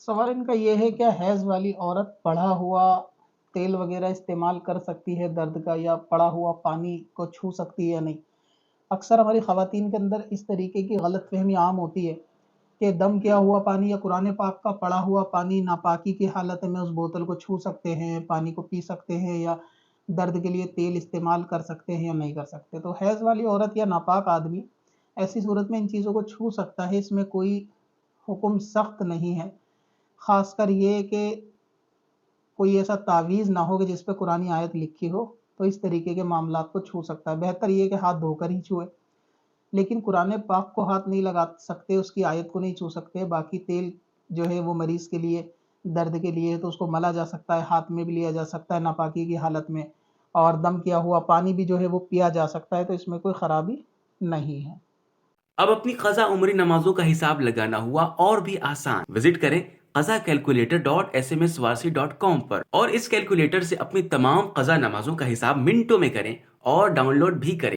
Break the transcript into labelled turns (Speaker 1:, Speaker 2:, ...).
Speaker 1: سوال ان کا یہ ہے کہ حیض والی عورت پڑھا ہوا تیل وغیرہ استعمال کر سکتی ہے درد کا، یا پڑا ہوا پانی کو چھو سکتی ہے یا نہیں۔ اکثر ہماری خواتین کے اندر اس طریقے کی غلط فہمی عام ہوتی ہے کہ دم کیا ہوا پانی یا قرآن پاک کا پڑا ہوا پانی ناپاکی کی حالت میں اس بوتل کو چھو سکتے ہیں، پانی کو پی سکتے ہیں، یا درد کے لیے تیل استعمال کر سکتے ہیں یا نہیں کر سکتے۔ تو حیض والی عورت یا ناپاک آدمی ایسی صورت میں ان چیزوں کو چھو سکتا ہے، اس میں کوئی حکم سخت نہیں ہے، خاص کر یہ کہ کوئی ایسا تعویذ نہ ہو کہ جس پہ قرآنی آیت لکھی ہو، تو اس طریقے کے معاملات کو چھو سکتا ہے۔ بہتر یہ کہ ہاتھ دھو کر ہی چھوئے، لیکن قرآن پاک کو ہاتھ نہیں لگا سکتے، اس کی آیت کو نہیں چھو سکتے۔ باقی تیل جو ہے وہ مریض کے لیے درد کے لیے تو اس کو ملا جا سکتا ہے، ہاتھ میں بھی لیا جا سکتا ہے ناپاکی کی حالت میں، اور دم کیا ہوا پانی بھی جو ہے وہ پیا جا سکتا ہے، تو اس میں کوئی خرابی نہیں ہے۔
Speaker 2: اب اپنی قضا عمری نمازوں کا حساب لگانا ہوا اور بھی آسان۔ وزٹ کریں qazakalculator.smswarsi.com پر اور اس کیلکولیٹر سے اپنی تمام قضا نمازوں کا حساب منٹوں میں کریں اور ڈاؤن لوڈ بھی کریں۔